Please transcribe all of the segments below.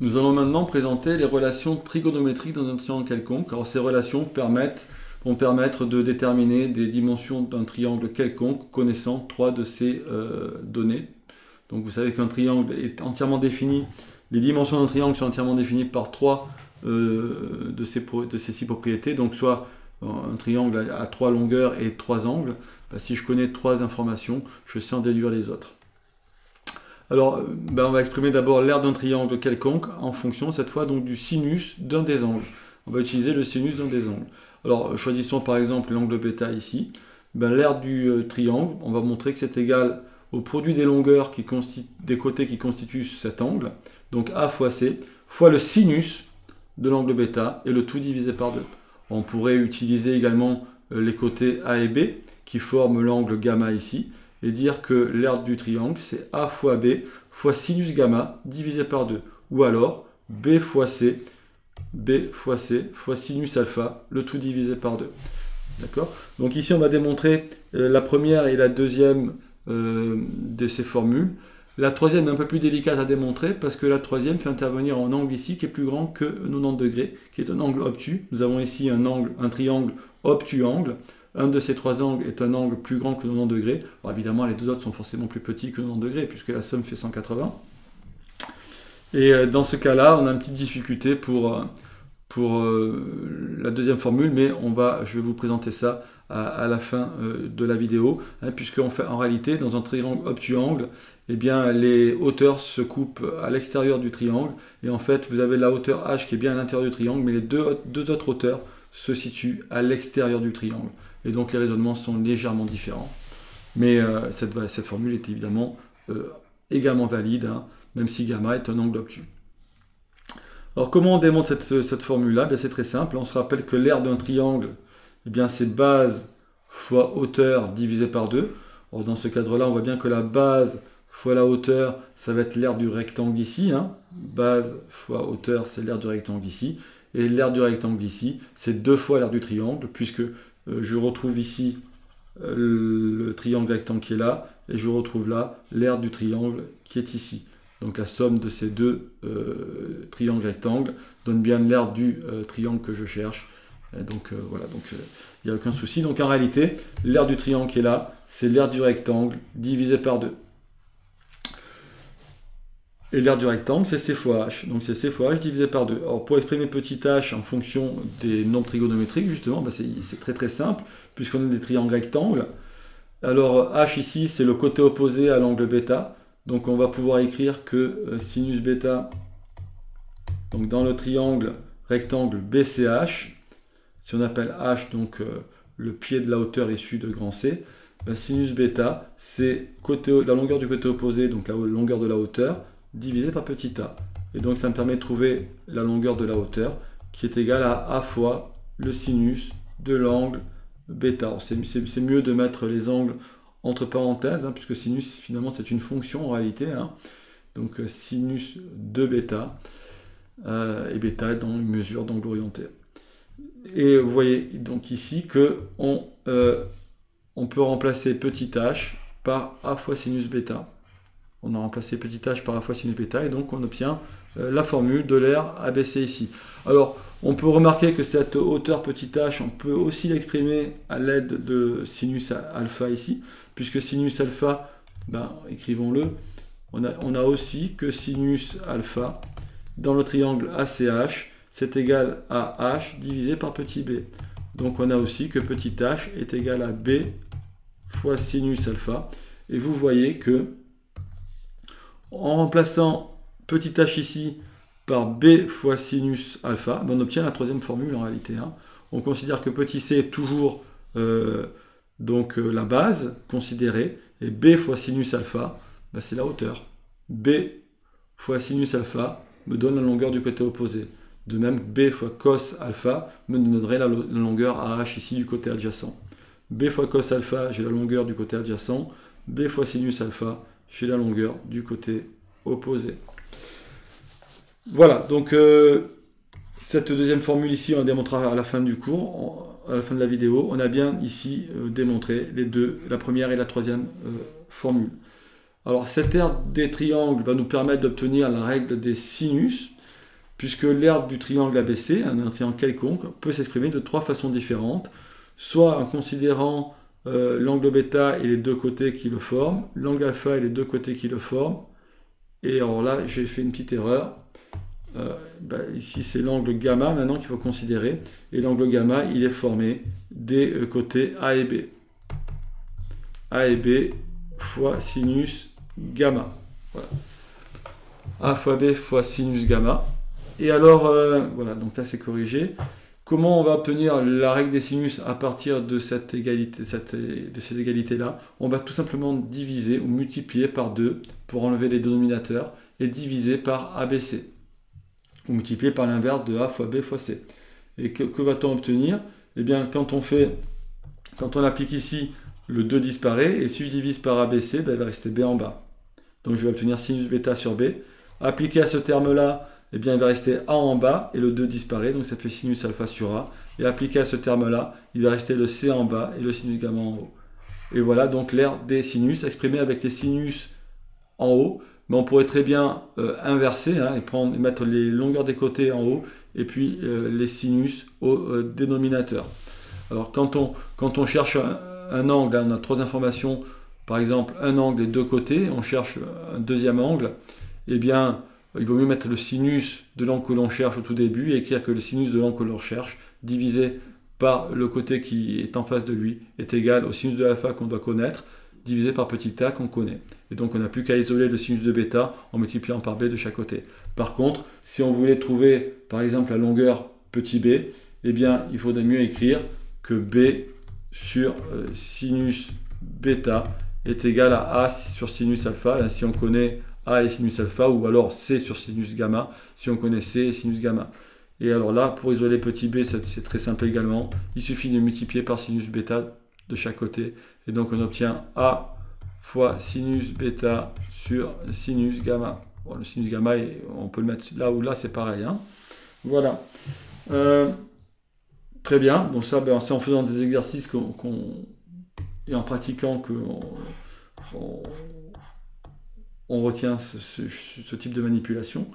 Nous allons maintenant présenter les relations trigonométriques dans un triangle quelconque. Alors ces relations vont permettre de déterminer des dimensions d'un triangle quelconque connaissant trois de ces données. Donc vous savez qu'un triangle est entièrement défini, les dimensions d'un triangle sont entièrement définies par trois de ces six propriétés. Donc soit un triangle a trois longueurs et trois angles. Ben, si je connais trois informations, je sais en déduire les autres. Alors, on va exprimer d'abord l'aire d'un triangle quelconque en fonction, cette fois, donc du sinus d'un des angles. On va utiliser le sinus d'un des angles. Alors, choisissons par exemple l'angle β ici. L'aire du triangle, on va montrer que c'est égal au produit des longueurs des côtés qui constituent cet angle, donc A fois C, fois le sinus de l'angle β, et le tout divisé par 2. On pourrait utiliser également les côtés A et B, qui forment l'angle gamma ici, et dire que l'aire du triangle, c'est A fois B fois sinus gamma divisé par 2. Ou alors, B fois C fois sinus alpha, le tout divisé par 2. D'accord? Donc ici, on va démontrer la première et la deuxième de ces formules. La troisième est un peu plus délicate à démontrer parce que la troisième fait intervenir un angle ici qui est plus grand que 90 degrés, qui est un angle obtus. Nous avons ici un triangle obtus-angle. Un de ces trois angles est un angle plus grand que 90 degrés. Alors évidemment, les deux autres sont forcément plus petits que 90 degrés, puisque la somme fait 180. Et dans ce cas-là, on a une petite difficulté pour la deuxième formule, mais je vais vous présenter ça à la fin de la vidéo, puisque en réalité, dans un triangle obtus-angle, eh bien, les hauteurs se coupent à l'extérieur du triangle, et en fait, vous avez la hauteur h qui est bien à l'intérieur du triangle, mais les deux autres hauteurs se situent à l'extérieur du triangle. Et donc les raisonnements sont légèrement différents. Mais cette formule est évidemment également valide, même si gamma est un angle obtus. Alors comment on démontre cette formule-là? C'est très simple. On se rappelle que l'aire d'un triangle, c'est base fois hauteur divisé par 2. Alors, dans ce cadre-là, on voit bien que la base fois la hauteur, ça va être l'aire du rectangle ici. Base fois hauteur, c'est l'aire du rectangle ici. Et l'aire du rectangle ici, c'est 2 fois l'aire du triangle, puisque je retrouve ici le triangle rectangle qui est là, et je retrouve là l'aire du triangle qui est ici. Donc la somme de ces deux triangles rectangles donne bien l'aire du triangle que je cherche. Donc voilà, il n'y a aucun souci. Donc en réalité, l'aire du triangle qui est là, c'est l'aire du rectangle divisé par 2. Et l'aire du rectangle, c'est C fois H. Donc c'est C fois H divisé par 2. Alors pour exprimer petit h en fonction des nombres trigonométriques, justement, c'est très très simple, puisqu'on a des triangles rectangles. Alors H ici, c'est le côté opposé à l'angle β. Donc on va pouvoir écrire que sinus β, donc dans le triangle rectangle BCH, si on appelle H donc le pied de la hauteur issue de grand C, sinus β, c'est la longueur du côté opposé, donc la longueur de la hauteur, divisé par petit a. Et donc ça me permet de trouver la longueur de la hauteur, qui est égale à A fois le sinus de l'angle β. C'est mieux de mettre les angles entre parenthèses, puisque sinus finalement c'est une fonction en réalité. Donc sinus de β, et β est dans une mesure d'angle orienté. Et vous voyez donc ici que on peut remplacer petit h par A fois sinus β. On a remplacé petit h par A fois sinus β, et donc on obtient la formule de l'aire ABC ici. Alors, on peut remarquer que cette hauteur petit h, on peut aussi l'exprimer à l'aide de sinus alpha ici, puisque sinus alpha, écrivons-le, on a aussi que sinus alpha dans le triangle ACH, c'est égal à h divisé par petit b. Donc on a aussi que petit h est égal à b fois sinus alpha. Et vous voyez que en remplaçant petit h ici par b fois sinus alpha, on obtient la troisième formule en réalité. On considère que petit c est toujours la base considérée, et b fois sinus alpha, c'est la hauteur. B fois sinus alpha me donne la longueur du côté opposé. De même, b fois cos alpha me donnerait la longueur AH ici du côté adjacent. B fois cos alpha, j'ai la longueur du côté adjacent. B fois sinus alpha, j'ai la longueur du côté opposé. Voilà, donc cette deuxième formule ici, on la démontrera à la fin du cours, à la fin de la vidéo. On a bien ici démontré les deux, la première et la troisième formule. Alors cette aire des triangles va nous permettre d'obtenir la règle des sinus. puisque l'aire du triangle ABC, un triangle quelconque, peut s'exprimer de 3 façons différentes, soit en considérant l'angle bêta et les deux côtés qui le forment, l'angle alpha et les deux côtés qui le forment, et alors là j'ai fait une petite erreur, ici c'est l'angle gamma maintenant qu'il faut considérer, et l'angle gamma il est formé des côtés A et B. A et B fois sinus gamma. Voilà. A fois B fois sinus gamma. Et alors, voilà, donc là c'est corrigé. Comment on va obtenir la règle des sinus à partir de cette égalité, de ces égalités-là? On va tout simplement diviser ou multiplier par 2 pour enlever les dénominateurs et diviser par ABC. Ou multiplier par l'inverse de A fois B fois C. Et que va-t-on obtenir? Eh bien, quand on applique ici, le 2 disparaît, et si je divise par ABC, ben, il va rester B en bas. Donc je vais obtenir sinus bêta sur B. Appliqué à ce terme-là, eh bien, il va rester A en bas, et le 2 disparaît, donc ça fait sinus alpha sur A. Et appliqué à ce terme-là, il va rester le C en bas, et le sinus gamma en haut. Et voilà donc l'aire des sinus, exprimée avec les sinus en haut. Mais on pourrait très bien inverser, et mettre les longueurs des côtés en haut, et puis les sinus au dénominateur. Alors quand on cherche un angle, on a 3 informations, par exemple un angle et 2 côtés, on cherche un deuxième angle, eh bien il vaut mieux mettre le sinus de l'angle que l'on cherche au tout début et écrire que le sinus de l'angle que l'on cherche divisé par le côté qui est en face de lui est égal au sinus de alpha qu'on doit connaître divisé par petit a qu'on connaît. Et donc on n'a plus qu'à isoler le sinus de bêta en multipliant par b de chaque côté. Par contre, si on voulait trouver par exemple la longueur petit b, eh bien il faudrait mieux écrire que b sur sinus bêta est égal à A sur sinus alpha, là, si on connaît A et sinus alpha, ou alors C sur sinus gamma, si on connaît C et sinus gamma. Et alors là, pour isoler petit b, c'est très simple également, il suffit de multiplier par sinus bêta de chaque côté, et donc on obtient A fois sinus bêta sur sinus gamma. Bon, le sinus gamma, on peut le mettre là ou là, c'est pareil. Hein. Voilà. Très bien, bon ça, c'est en faisant des exercices et en pratiquant on retient ce type de manipulation.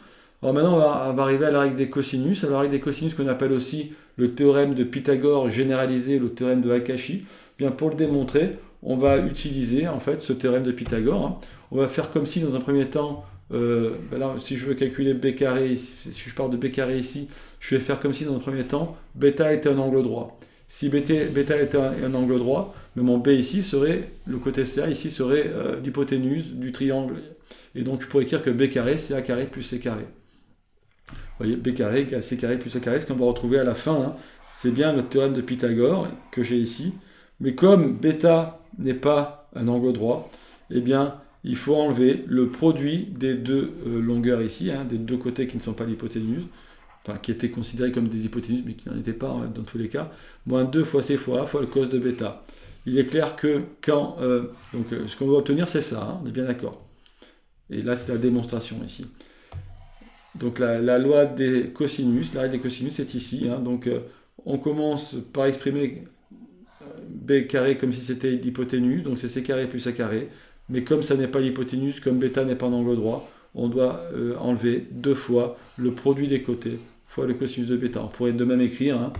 Alors maintenant, on va arriver à la règle des cosinus. Alors, la règle des cosinus qu'on appelle aussi le théorème de Pythagore généralisé, le théorème de Akashi. Bien, pour le démontrer, on va utiliser en fait ce théorème de Pythagore. Hein. On va faire comme si dans un premier temps, là, si je veux calculer b carré, si je pars de b carré ici, je vais faire comme si dans un premier temps, bêta était un angle droit. Si bêta était un angle droit, mais mon b ici serait, le côté CA ici serait l'hypoténuse du triangle. Et donc je pourrais écrire que b carré, c'est a carré plus c carré. Vous voyez, b carré égale c carré plus c carré, ce qu'on va retrouver à la fin. Hein. C'est bien le théorème de Pythagore que j'ai ici. Mais comme bêta n'est pas un angle droit, eh bien, il faut enlever le produit des deux longueurs ici, hein, des deux côtés qui ne sont pas l'hypoténuse, enfin qui étaient considérés comme des hypoténuses, mais qui n'en étaient pas hein, dans tous les cas, moins 2 fois c fois a fois le cos de bêta. Il est clair que quand... ce qu'on doit obtenir, c'est ça, hein, on est bien d'accord. Et là, c'est la démonstration ici. Donc la loi des cosinus, la règle des cosinus est ici. Hein, donc on commence par exprimer b carré comme si c'était l'hypoténuse, donc c'est c carré plus a carré. Mais comme ça n'est pas l'hypoténuse, comme bêta n'est pas un angle droit, on doit enlever 2 fois le produit des côtés fois le cosinus de bêta. On pourrait de même écrire, hein,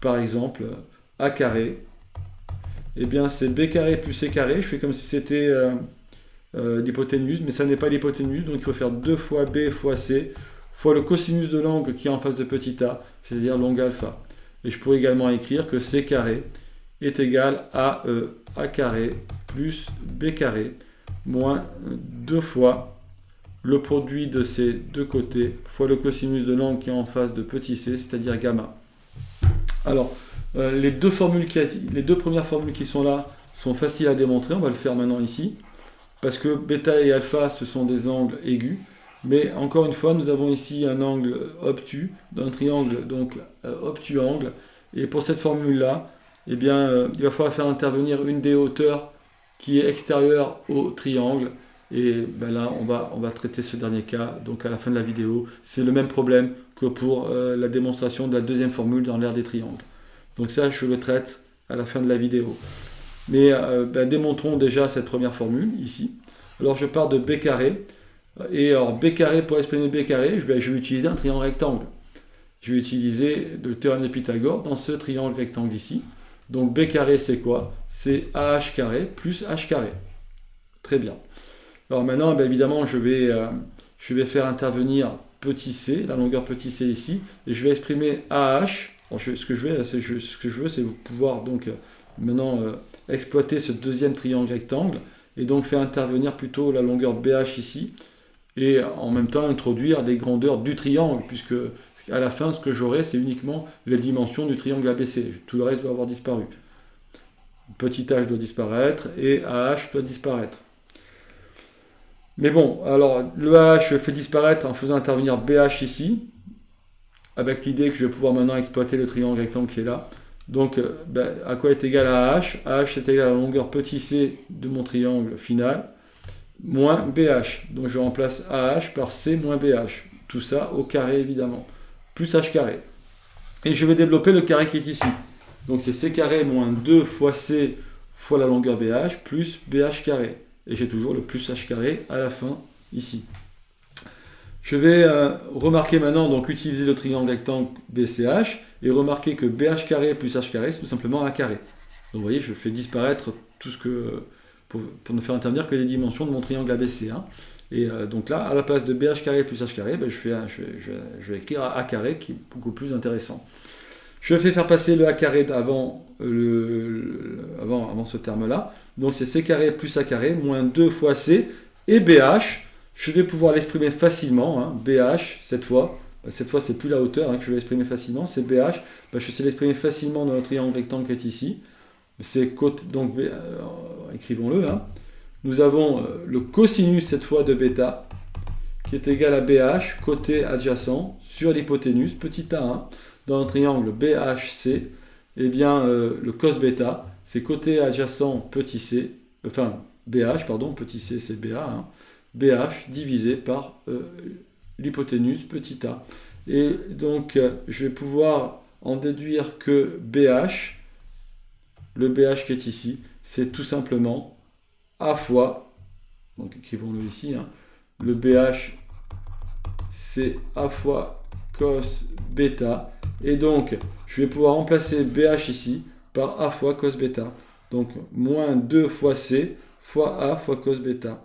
par exemple, a carré, eh bien c'est b carré plus c carré, je fais comme si c'était l'hypoténuse, mais ça n'est pas l'hypoténuse, donc il faut faire 2 fois b fois c, fois le cosinus de l'angle qui est en face de petit a, c'est-à-dire l'angle alpha. Et je pourrais également écrire que c carré est égal à a carré plus b carré moins 2 fois le produit de ces deux côtés fois le cosinus de l'angle qui est en face de petit c, c'est-à-dire gamma. Alors, les deux premières formules qui sont là sont faciles à démontrer, on va le faire maintenant ici, parce que bêta et alpha, ce sont des angles aigus, mais encore une fois, nous avons ici un angle obtus, d'un triangle, donc obtus-angle, et pour cette formule-là, eh bien, il va falloir faire intervenir une des hauteurs qui est extérieure au triangle, et ben là, on va traiter ce dernier cas, donc à la fin de la vidéo. C'est le même problème que pour la démonstration de la deuxième formule dans l'aire des triangles. Donc ça, je le traite à la fin de la vidéo. Mais démontrons déjà cette première formule, ici. Alors je pars de b carré. Et alors b carré, pour exprimer b carré, je vais utiliser un triangle rectangle. Je vais utiliser le théorème de Pythagore dans ce triangle rectangle ici. Donc b carré c'est quoi? C'est ah carré plus h carré. Très bien. Alors maintenant, évidemment, je vais faire intervenir petit c, la longueur petit c ici, et je vais exprimer ah. Alors, ce que je veux, c'est pouvoir donc maintenant exploiter ce deuxième triangle rectangle, et donc faire intervenir plutôt la longueur BH ici, et en même temps introduire des grandeurs du triangle, puisque à la fin, ce que j'aurai, c'est uniquement les dimensions du triangle ABC. Tout le reste doit avoir disparu. Petit h doit disparaître, et AH doit disparaître. Mais bon, alors le AH je fais disparaître en faisant intervenir BH ici, avec l'idée que je vais pouvoir maintenant exploiter le triangle rectangle qui est là. Donc, à quoi est égal à AH? AH est égal à la longueur petit c de mon triangle final, moins BH. Donc je remplace AH par C moins BH. Tout ça au carré évidemment. Plus H carré. Et je vais développer le carré qui est ici. Donc c'est C carré moins 2 fois C fois la longueur BH plus BH carré. Et j'ai toujours le plus H carré à la fin ici. Je vais remarquer maintenant, donc utiliser le triangle rectangle BCH et remarquer que BH carré plus H carré c'est tout simplement A carré. Donc vous voyez, je fais disparaître tout ce que... pour ne faire intervenir que les dimensions de mon triangle ABC. Hein. Et donc là, à la place de BH carré plus H carré, je vais écrire A carré qui est beaucoup plus intéressant. Je fais faire passer le A carré avant ce terme-là. Donc c'est C carré plus A carré moins 2 fois C et BH. Je vais pouvoir l'exprimer facilement. Hein. BH, cette fois c'est plus la hauteur hein, que je vais exprimer facilement. C'est BH. Je sais l'exprimer facilement dans le triangle rectangle qui est ici. C'est côté, donc écrivons-le. Hein. Nous avons le cosinus cette fois de bêta qui est égal à BH côté adjacent sur l'hypoténuse petit a. Hein. Dans le triangle BHC, eh bien le cos bêta c'est côté adjacent petit c, enfin BH pardon, petit c c'est BA. Hein. BH divisé par l'hypoténuse petit a. Et donc je vais pouvoir en déduire que BH, le BH qui est ici, c'est tout simplement A fois, donc écrivons-le ici, hein, le BH c'est A fois cos bêta, et donc je vais pouvoir remplacer BH ici par A fois cos bêta, donc moins 2 fois C fois A fois cos bêta.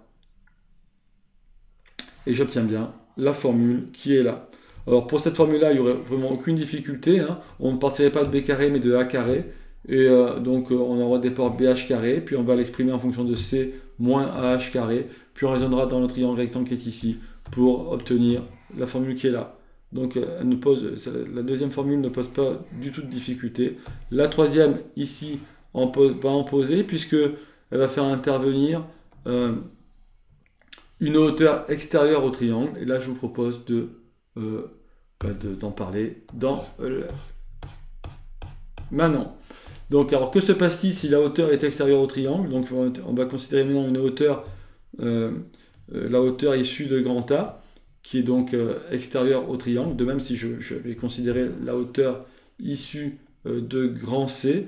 Et j'obtiens bien la formule qui est là. Alors pour cette formule-là, il n'y aurait vraiment aucune difficulté, hein. On ne partirait pas de B carré mais de A carré. Et donc on aura des ports BH carré, puis on va l'exprimer en fonction de C moins AH carré, puis on raisonnera dans le triangle rectangle qui est ici pour obtenir la formule qui est là. Donc la deuxième formule ne pose pas du tout de difficulté. La troisième ici va en poser puisque elle va faire intervenir une hauteur extérieure au triangle. Et là je vous propose d'en parler dans maintenant. Donc, alors que se passe-t-il si la hauteur est extérieure au triangle? Donc, on va considérer maintenant une hauteur, la hauteur issue de grand A, qui est donc extérieure au triangle. De même, si je vais considérer la hauteur issue de grand C,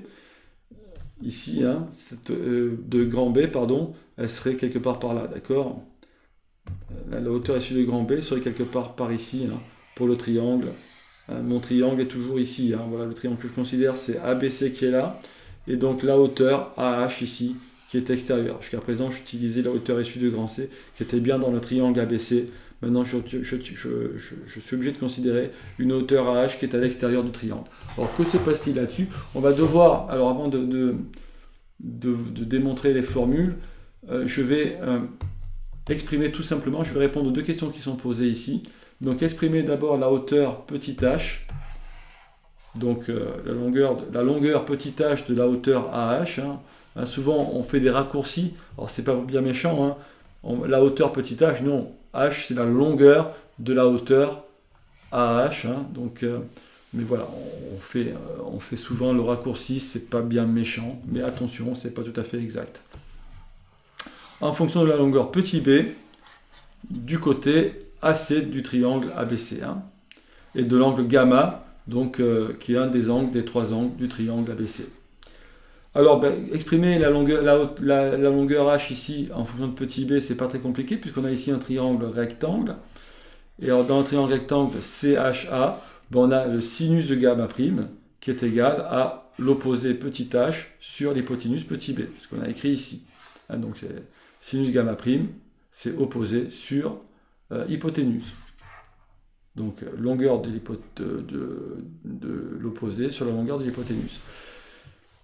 ici, hein, de grand B, pardon, elle serait quelque part par là, d'accord? La hauteur issue de grand B serait quelque part par ici, hein, pour le triangle. Mon triangle est toujours ici. Hein. Voilà, le triangle que je considère, c'est ABC qui est là. Et donc la hauteur AH ici, qui est extérieure. Jusqu'à présent, j'utilisais la hauteur issue de grand C, qui était bien dans le triangle ABC. Maintenant, je suis obligé de considérer une hauteur AH qui est à l'extérieur du triangle. Alors, que se passe-t-il là-dessus? On va devoir, alors avant de démontrer les formules, je vais exprimer tout simplement, je vais répondre aux deux questions qui sont posées ici. Donc exprimer d'abord la hauteur petit h, donc la longueur petit h de la hauteur AH. Hein. Souvent on fait des raccourcis, alors c'est pas bien méchant, hein. La hauteur petit h, non, h c'est la longueur de la hauteur AH. Hein. Donc, mais voilà, on fait souvent le raccourci, c'est pas bien méchant, mais attention, c'est pas tout à fait exact. En fonction de la longueur petit b, du côté AC du triangle ABC, hein, et de l'angle gamma, donc qui est un des angles des trois angles du triangle ABC. Alors, exprimer la longueur, la longueur h ici en fonction de petit b, c'est pas très compliqué, puisqu'on a ici un triangle rectangle. Et alors, dans le triangle rectangle CHA, on a le sinus de gamma prime qui est égal à l'opposé petit h sur l'hypoténuse petit b, ce qu'on a écrit ici. Donc, sinus gamma prime, c'est opposé sur hypoténuse. Donc, longueur de l'opposé sur la longueur de l'hypoténuse.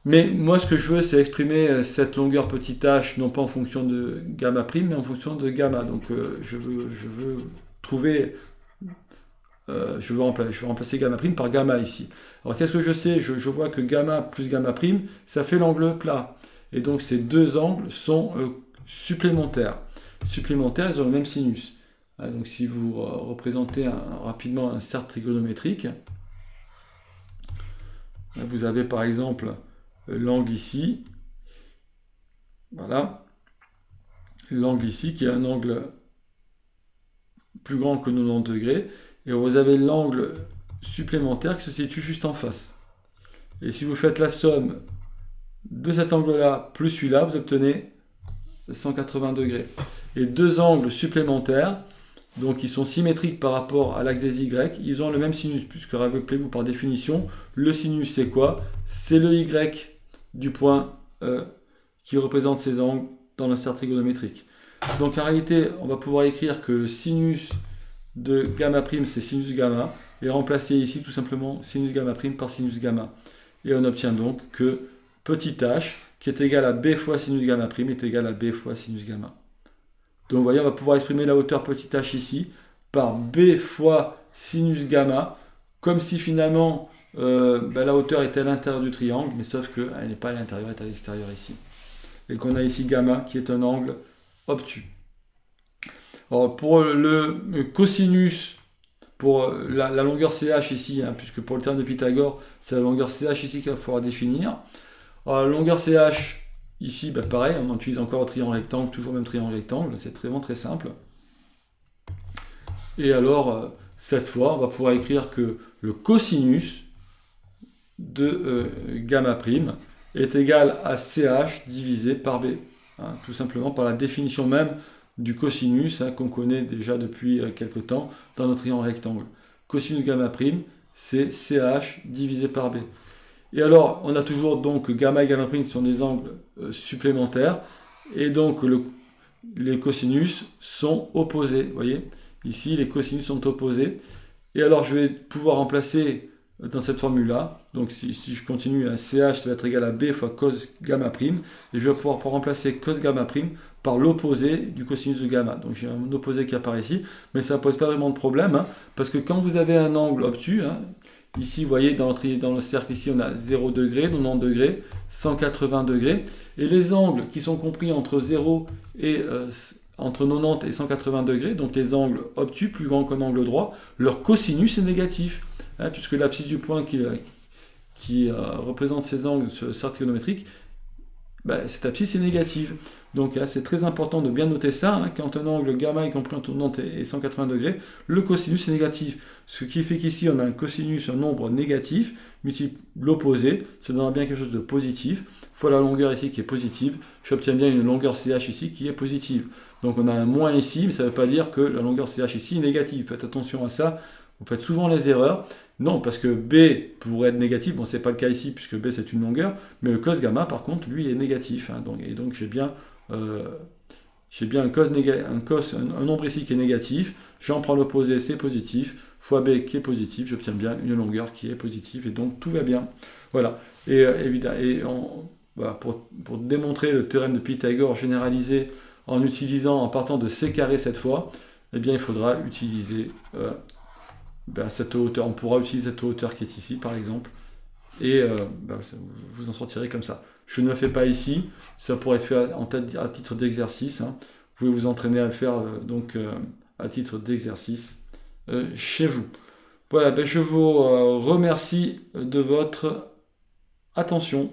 Mais moi, ce que je veux, c'est exprimer cette longueur petit h, non pas en fonction de gamma prime, mais en fonction de gamma. Donc, je veux trouver... je veux remplacer gamma prime par gamma ici. Alors, qu'est-ce que je sais? Je vois que gamma plus gamma prime, ça fait l'angle plat. Et donc, ces deux angles sont supplémentaires. Supplémentaires, ils ont le même sinus. Donc, si vous représentez rapidement un cercle trigonométrique, vous avez par exemple l'angle ici, voilà, l'angle ici qui est un angle plus grand que 90 degrés, et vous avez l'angle supplémentaire qui se situe juste en face. Et si vous faites la somme de cet angle-là plus celui-là, vous obtenez 180 degrés. Et deux angles supplémentaires, donc ils sont symétriques par rapport à l'axe des Y, ils ont le même sinus, puisque rappelez-vous par définition, le sinus c'est quoi? C'est le Y du point qui représente ces angles dans un cercle trigonométrique. Donc en réalité, on va pouvoir écrire que le sinus de gamma prime c'est sinus gamma, et remplacer ici tout simplement sinus gamma prime par sinus gamma. Et on obtient donc que petit h, qui est égal à b fois sinus gamma prime, est égal à b fois sinus gamma. Donc vous voyez, on va pouvoir exprimer la hauteur petit h ici par b fois sinus gamma, comme si finalement la hauteur était à l'intérieur du triangle, mais sauf qu'elle n'est pas à l'intérieur, elle est à l'extérieur ici. Et qu'on a ici gamma qui est un angle obtus. Alors pour le cosinus, pour la longueur CH ici, puisque pour le terme de Pythagore, c'est la longueur CH ici qu'il va falloir définir. Alors la longueur CH, ici, pareil, on utilise encore le triangle rectangle, toujours le même triangle rectangle, c'est vraiment très simple. Et alors, cette fois, on va pouvoir écrire que le cosinus de gamma prime est égal à CH divisé par B, tout simplement par la définition même du cosinus qu'on connaît déjà depuis quelque temps dans notre triangle rectangle. Cosinus gamma prime, c'est CH divisé par B. Et alors, on a toujours donc gamma et gamma prime qui sont des angles supplémentaires, et donc les cosinus sont opposés. Vous voyez, ici les cosinus sont opposés. Et alors, je vais pouvoir remplacer dans cette formule-là. Donc, si je continue, CH ça va être égal à B fois cos gamma prime, et je vais pouvoir remplacer cos gamma prime par l'opposé du cosinus de gamma. Donc, j'ai un opposé qui apparaît ici, mais ça ne pose pas vraiment de problème, parce que quand vous avez un angle obtus, ici, vous voyez, dans le cercle, ici, on a 0 degré, 90 degrés, 180 degrés. Et les angles qui sont compris entre 0 et entre 90 et 180 degrés, donc les angles obtus, plus grands qu'un angle droit, leur cosinus est négatif, puisque l'abscisse du point qui représente ces angles sur le cercle trigonométrique, cette abscisse est négative. Donc c'est très important de bien noter ça, quand un angle gamma est compris entre 90 et 180 degrés, le cosinus est négatif. Ce qui fait qu'ici on a un cosinus, un nombre négatif, multiple l'opposé, ça donnera bien quelque chose de positif, fois la longueur ici qui est positive, j'obtiens bien une longueur CH ici qui est positive. Donc on a un moins ici, mais ça ne veut pas dire que la longueur CH ici est négative. Faites attention à ça, vous faites souvent les erreurs. Non, parce que B pourrait être négatif, bon c'est pas le cas ici puisque B c'est une longueur, mais le cos gamma par contre lui est négatif, et donc j'ai bien un nombre ici qui est négatif, j'en prends l'opposé, c'est positif, fois B qui est positif, j'obtiens bien une longueur qui est positive, et donc tout va bien. Voilà, et évidemment, pour démontrer le théorème de Pythagore généralisé en partant de C carré cette fois, eh bien il faudra utiliser cette hauteur. On pourra utiliser cette hauteur qui est ici par exemple, et vous en sortirez comme ça. Je ne le fais pas ici, ça pourrait être fait à titre d'exercice. Vous pouvez vous entraîner à le faire à titre d'exercice chez vous. Voilà, je vous remercie de votre attention.